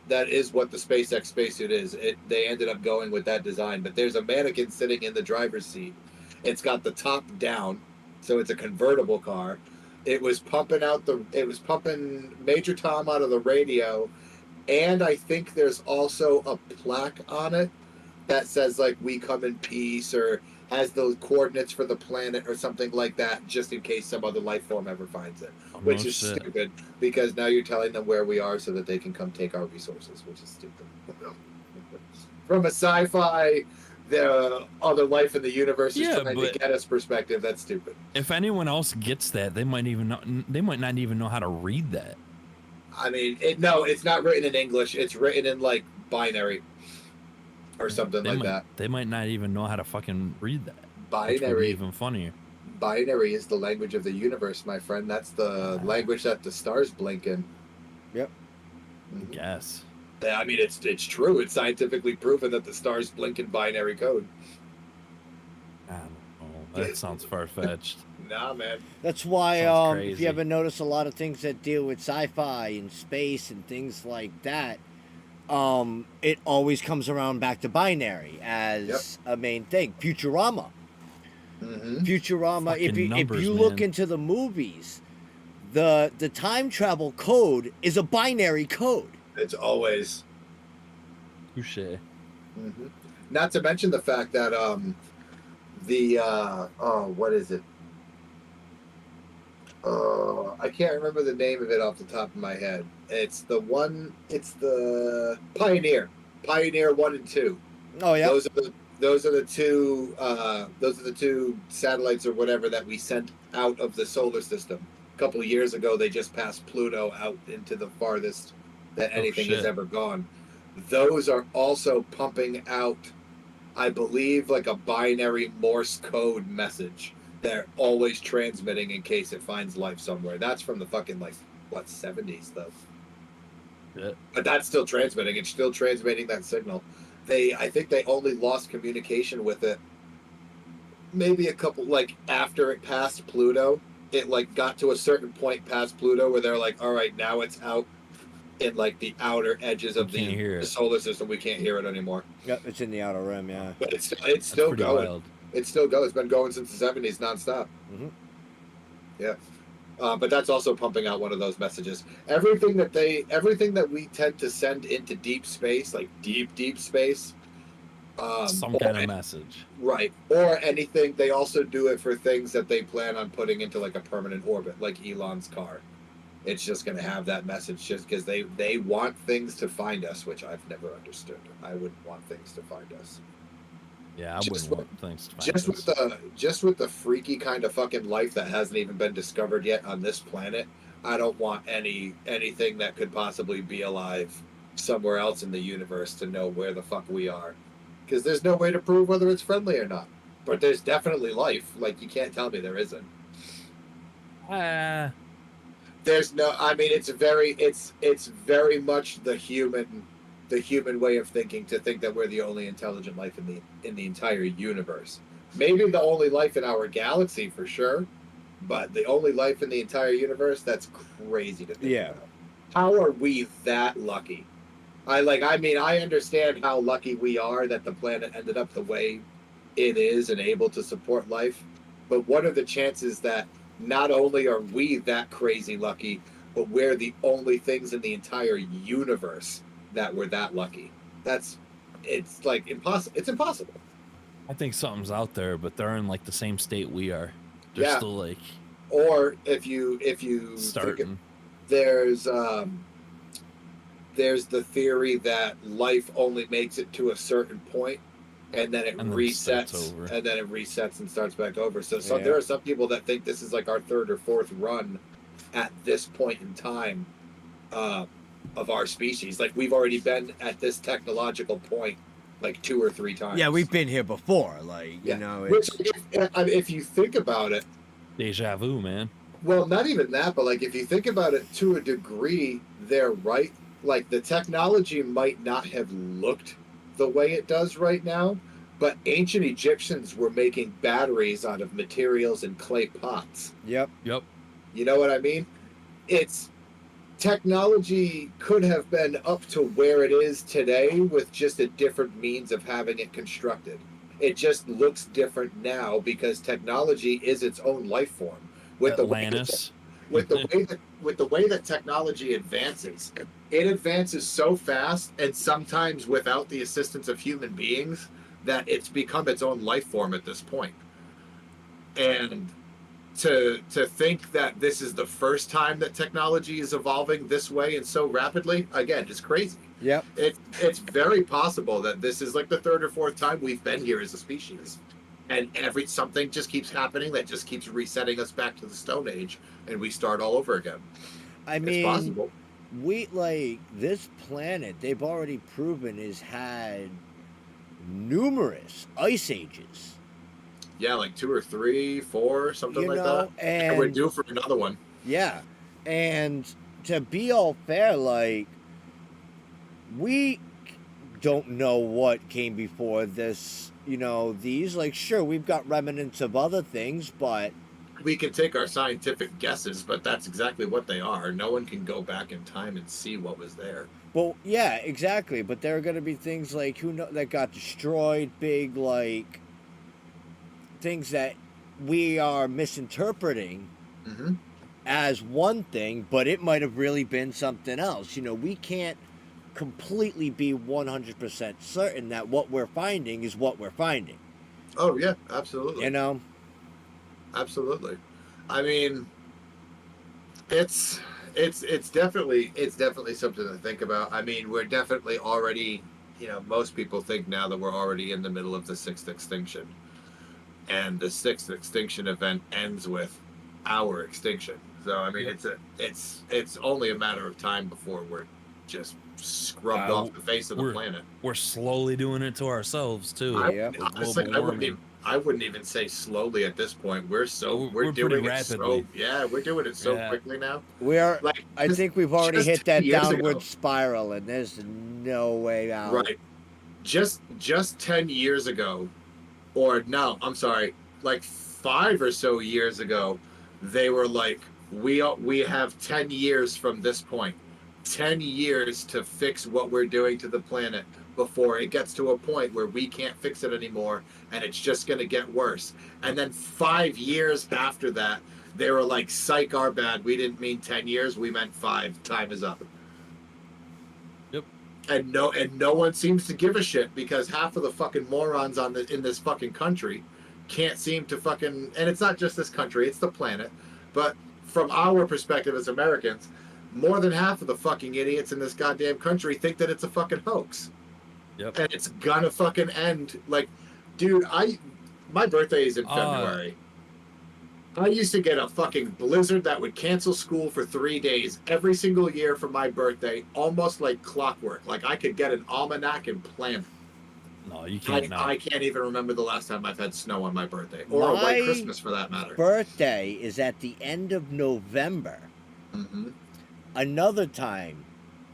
what the SpaceX spacesuit is. They ended up going with that design, but there's a mannequin sitting in the driver's seat. It's got the top down, so it's a convertible car. It was pumping Major Tom out of the radio, and I think there's also a plaque on it that says like "We come in peace" or has those coordinates for the planet or something like that, just in case some other life form ever finds it. Which is stupid, because now you're telling them where we are so that they can come take our resources, which is stupid. From a sci-fi, the other life in the universe is trying to get us perspective, that's stupid. If anyone else gets that, they might not even know how to read that. I mean, it's not written in English. It's written in like binary or something like that. They might not even know how to fucking read that. Binary. Which would be even funnier. Binary is the language of the universe, my friend. That's the language that the stars blink in. Yep. I guess. I mean, it's true. It's scientifically proven that the stars blink in binary code. Oh, that sounds far-fetched. Nah, man. That's why, Sounds if crazy. you ever notice a lot of things that deal with sci-fi and space and things like that, it always comes around back to binary as a main thing. Futurama. Mm-hmm. Futurama. If Fucking you numbers, look man. into the movies, the time travel code is a binary code. It's always. Touche. Mm-hmm. Not to mention the fact that what is it? I can't remember the name of it off the top of my head. It's the one. It's the Pioneer. Pioneer 1 and 2. Oh yeah. Those are the two. Those are the two satellites or whatever that we sent out of the solar system. A couple of years ago, they just passed Pluto out into the farthest that anything has shit. ever gone. Those are also pumping out, I believe, like a binary Morse code message. They're always transmitting in case it finds life somewhere. That's from the fucking 70s though. Yeah. But that's still transmitting. It's still transmitting that signal. I think they only lost communication with it maybe a couple, after it passed Pluto. It got to a certain point past Pluto where they're like, all right, now it's out in the outer edges of the solar system. We can't hear it anymore. Yep, it's in the outer rim, yeah. But it's still going. Wild. It's still going. It's been going since the 70s nonstop. Mm-hmm. Yeah. But that's also pumping out one of those messages. Everything that we tend to send into deep space, like deep space, Some kind of message. right? Or anything. They also do it for things that they plan on putting into a permanent orbit, like Elon's car. It's just going to have that message just because they want things to find us, which I've never understood. I wouldn't want things to find us. Yeah, I Just wouldn't want things to find just with the freaky kind of fucking life that hasn't even been discovered yet on this planet, I don't want anything that could possibly be alive somewhere else in the universe to know where the fuck we are, because there's no way to prove whether it's friendly or not. But there's definitely life. You can't tell me there isn't. There's no. I mean, it's very much the human way of thinking to think that we're the only intelligent life in the entire universe. Maybe the only life in our galaxy for sure, but the only life in the entire universe, that's crazy to think about. How are we that lucky? I understand how lucky we are that the planet ended up the way it is and able to support life, but what are the chances that not only are we that crazy lucky, but we're the only things in the entire universe that we're that lucky? It's impossible. It's impossible. I think something's out there, but they're in the same state we are. They're still Or if you starting. There's the theory that life only makes it to a certain point, and then it resets, and then it resets and starts back over. So there are some people that think this is our third or fourth run at this point in time of our species. We've already been at this technological point 2 or 3 times. Yeah, we've been here before. You know, which if you think about it, Deja vu, man. well, not even that, but if you think about it to a degree, they're right. The technology might not have looked the way it does right now, but ancient Egyptians were making batteries out of materials in clay pots. Yep. You know what I mean? Technology could have been up to where it is today with just a different means of having it constructed. It just looks different now because technology is its own life form. With Atlantis. With the way that technology advances, it advances so fast, and sometimes without the assistance of human beings, that it's become its own life form at this point. And to think that this is the first time that technology is evolving this way and so rapidly, again, is crazy. Yep. It's very possible that this is the third or fourth time we've been here as a species. And something just keeps happening that just keeps resetting us back to the Stone Age, and we start all over again. I mean, it's possible. This planet, they've already proven, has had numerous ice ages. Yeah, 2 or 3, 4, something that. And we're due for another one. Yeah, and to be all fair, we don't know what came before this. You know, these, like, sure, we've got remnants of other things, but We can take our scientific guesses, but that's exactly what they are. No one can go back in time and see what was there. well, yeah, exactly. But there are going to be things like who know that got destroyed, big like things that we are misinterpreting Mm-hmm. as one thing, but it might have really been something else. You know, we can't completely be 100% certain that what we're finding is what we're finding. Oh yeah, absolutely. You know, Absolutely. I mean, it's definitely something to think about. I mean, we're definitely already, most people think now that we're already in the middle of the sixth extinction, and the sixth extinction event ends with our extinction. So I mean, it's only a matter of time before we're just scrubbed off the face of the planet. We're slowly doing it to ourselves too. Yeah. With global warming. I wouldn't even say slowly at this point. We're We're doing pretty it rapidly. we're doing it so Yeah. quickly now. we are. Like I think we've already just hit that 10 years downward ago. spiral, and there's no way out. Right. Just 10 years ago, or no, I'm sorry, like 5 or so years ago, they were like, we have 10 years from this point, 10 years to fix what we're doing to the planet before it gets to a point where we can't fix it anymore, and it's just going to get worse. And then 5 years after that, they were like, psych, our bad, we didn't mean 10 years, we meant 5, time is up. Yep. And no one seems to give a shit, because half of the fucking morons in this fucking country can't seem to fucking, and it's not just this country, it's the planet, but from our perspective as Americans, more than half of the fucking idiots in this goddamn country think that it's a fucking hoax. Yep. And it's gonna fucking end. Like, dude, my birthday is in February. I used to get a fucking blizzard that would cancel school for 3 days every single year for my birthday, almost like clockwork. Like, I could get an almanac and plan it. No, you can't now. I can't even remember the last time I've had snow on my birthday, or a white Christmas for that matter. Birthday is at the end of November. Mm-hmm. Another time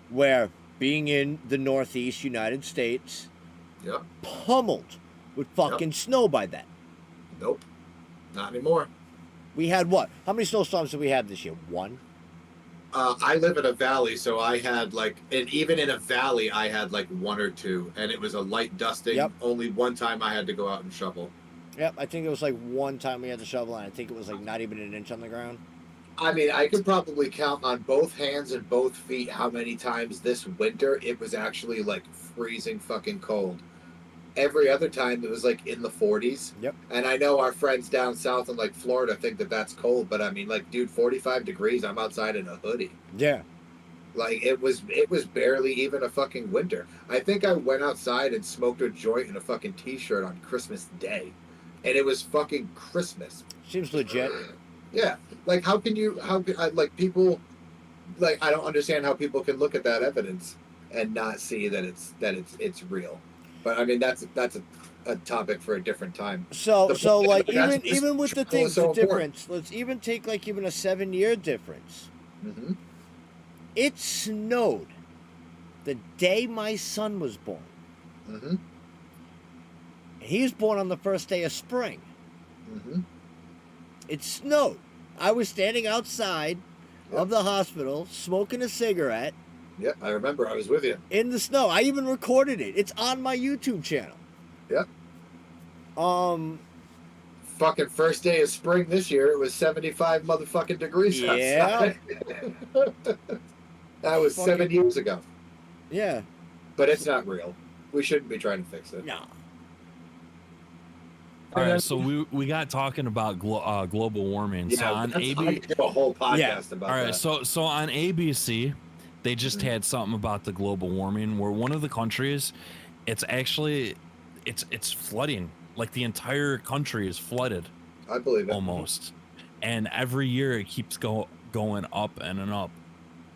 where, being in the Northeast United States, Yep. pummeled with fucking snow by then. Nope. Not anymore. We had what? How many snowstorms did we have this year? One? I live in a valley, so I had and even in a valley, I had like 1 or 2, and it was a light dusting. Yep. Only one time I had to go out and shovel. Yep, I think it was like one time we had to shovel, and I think it was like not even an inch on the ground. I mean, I could probably count on both hands and both feet how many times this winter it was actually like freezing fucking cold. Every other time it was like in the 40s. Yep. And I know our friends down south in like Florida think that that's cold, but I mean, like, dude, 45 degrees, I'm outside in a hoodie. Yeah. Like, it was barely even a fucking winter. I think I went outside and smoked a joint in a fucking t-shirt on Christmas Day, and it was fucking Christmas. Seems legit. Yeah, like, people, like, I don't understand how people can look at that evidence and not see that it's real. But I mean, that's a topic for a different time. So like, that's even with the things, so the important. difference. Let's even take like even a 7-year difference. Mm-hmm. It snowed the day my son was born. Mm-hmm. He was born on the first day of spring. Mm-hmm. It snowed. I was standing outside of the hospital smoking a cigarette Yeah, I remember. I was with you. in the snow. I even recorded it. It's on my YouTube channel. Yeah. Fucking first day of spring this year, it was 75 motherfucking degrees outside. That was 7 years ago. Yeah. But it's not real. We shouldn't be trying to fix it. No. All right, so we got talking about global warming. Yeah, So on I could do a whole podcast about all right, that. so on ABC, they just had something about the global warming where one of the countries, it's actually it's flooding. Like the entire country is flooded. I believe it. Almost. And every year it keeps going up and up.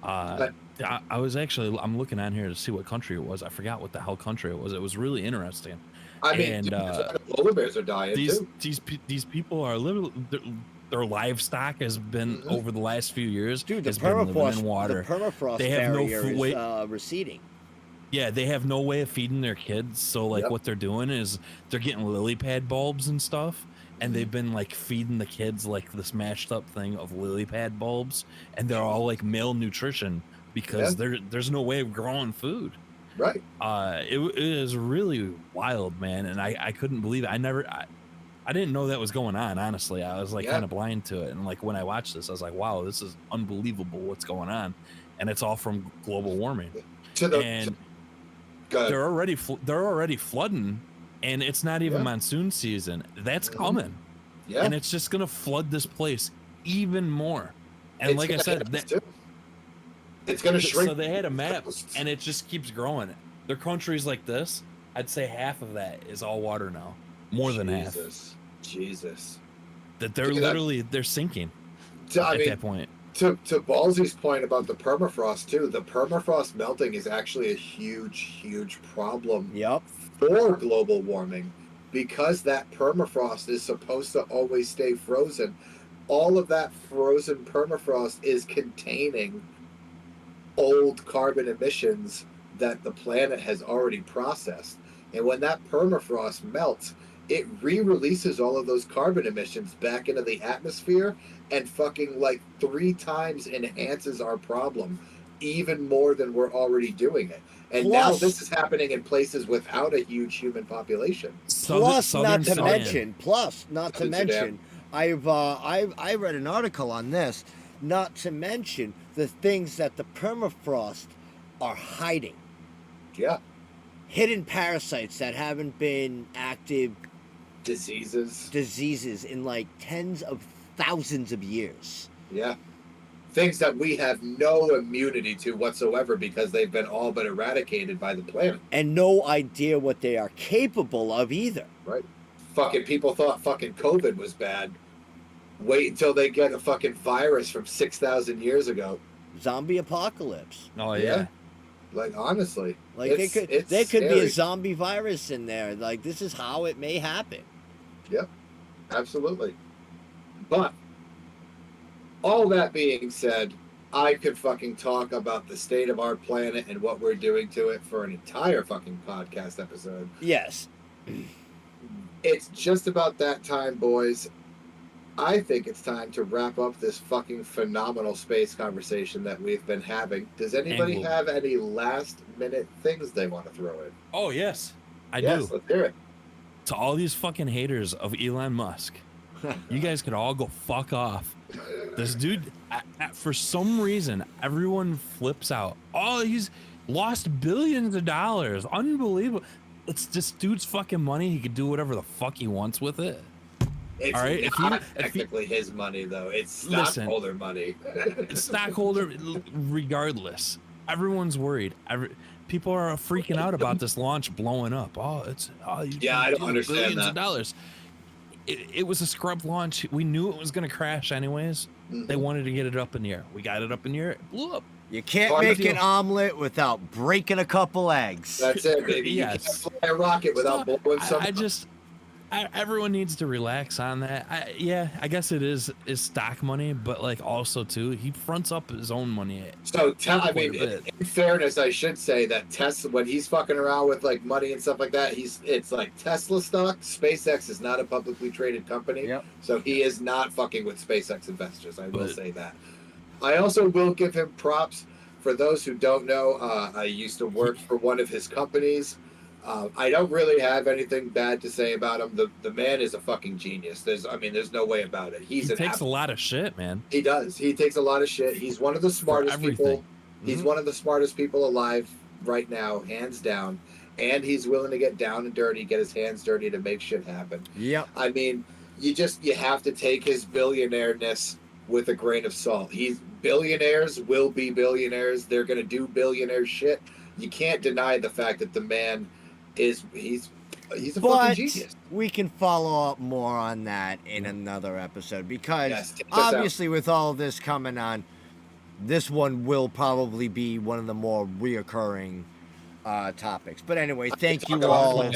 I was actually, I'm looking on here to see what country it was. I forgot what the hell country it was. It was really interesting. I mean, and, the polar bears are dying too. These people are literally, their livestock has been over the last few years. Dude, the has been living in water. permafrost They have no barrier is wait. receding. Yeah, they have no way of feeding their kids. So like Yep. what they're doing is they're getting lily pad bulbs and stuff. And they've been like feeding the kids like this mashed up thing of lily pad bulbs. And they're all like malnutrition because there's no way of growing food. Right. It is really wild, man. And I couldn't believe it. I didn't know that was going on, honestly. I was like kind of blind to it. And like when I watched this, I was like, wow, this is unbelievable what's going on. And it's all from global warming. They're already flooding, and it's not even monsoon season. That's coming. Yeah. And it's just gonna flood this place even more. And like I said, it's gonna shrink. So they had a map and it just keeps growing. Their countries like this, I'd say half of that is all water now. More than half. Jesus. That they're literally they're sinking at that point. To Ballsy's point about the permafrost too, the permafrost melting is actually a huge problem for global warming, because that permafrost is supposed to always stay frozen. All of that frozen permafrost is containing old carbon emissions that the planet has already processed. And when that permafrost melts, it re-releases all of those carbon emissions back into the atmosphere and fucking like 3 times enhances our problem, even more than we're already doing it. And now this is happening in places without a huge human population. Plus, not to mention, I read an article on this. Not to mention the things that the permafrost are hiding. Yeah. Hidden parasites that haven't been active. Diseases in like tens of thousands of years. Yeah. Things that we have no immunity to whatsoever because they've been all but eradicated by the planet. And no idea what they are capable of either. Right. Fucking people thought fucking COVID was bad. Wait until they get a fucking virus from 6,000 years ago. Zombie apocalypse. Oh, yeah. Like, honestly. Like, there could be a zombie virus in there. Like, this is how it may happen. Yep. Absolutely. But, all that being said, I could fucking talk about the state of our planet and what we're doing to it for an entire fucking podcast episode. Yes. It's just about that time, boys. I think it's time to wrap up this fucking phenomenal space conversation that we've been having. Does anybody have any last minute things they want to throw in? Oh, yes. I do. Let's hear it. To all these fucking haters of Elon Musk, you guys could all go fuck off. This dude, for some reason, everyone flips out. Oh, he's lost billions of dollars. Unbelievable. It's this dude's fucking money. He could do whatever the fuck he wants with it. It's all right, not technically his money, though. It's stockholder money. It's stockholder, regardless. Everyone's worried. People are freaking out about this launch blowing up. I don't understand billions that. Of dollars. It was a scrub launch. We knew it was going to crash anyways. Mm-hmm. They wanted to get it up in the air. We got it up in the air. It blew up. You can't make an omelet without breaking a couple eggs. That's it, baby. You can't fly a rocket without blowing something. Everyone needs to relax on that. I guess it is stock money, but like also too, he fronts up his own money. So in fairness, I should say that Tesla, when he's fucking around with like money and stuff like that, it's like Tesla stock. SpaceX is not a publicly traded company, so he is not fucking with SpaceX investors. I will say that. I also will give him props. For those who don't know, I used to work for one of his companies. I don't really have anything bad to say about him. The man is a fucking genius. There's no way about it. He takes a lot of shit, man. He does. He takes a lot of shit. He's one of the smartest people. Mm-hmm. He's one of the smartest people alive right now, hands down. And he's willing to get down and dirty, get his hands dirty to make shit happen. Yep. I mean, you have to take his billionaire-ness with a grain of salt. Billionaires will be billionaires. They're going to do billionaire shit. You can't deny the fact that the man he's a fucking genius. We can follow up more on that in another episode because obviously with all of this coming on, this one will probably be one of the more reoccurring topics. But anyway, thank you all.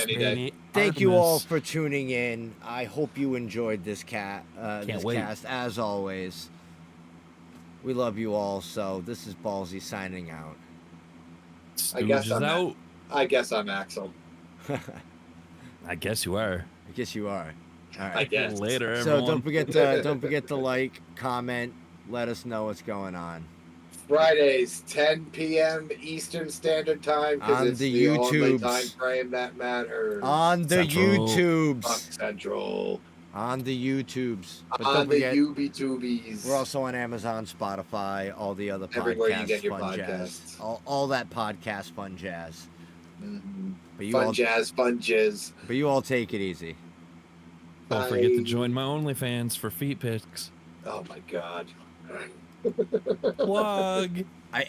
Thank you all for tuning in. I hope you enjoyed this cast as always. We love you all. So this is Ballsy signing out. I guess I'm out. I guess I'm Axel. I guess you are. I guess you are. All right. I guess. Later, So everyone. don't forget to like, comment, let us know what's going on. Fridays, 10 p.m. Eastern Standard Time, because On it's the the only YouTubes. time frame that matters. On the Central. Fuck YouTubes. Central. On the YouTubes. But On don't the forget, Ubi-tubies. we're also on Amazon, Spotify, all the other podcasts, Everywhere you get your fun jazz. podcasts. All that podcast fun jazz. Mhm. But you Fun all jazz, fun jizz. but you all take it easy. Don't forget to join my OnlyFans for feet pics. Oh my god. Plug. I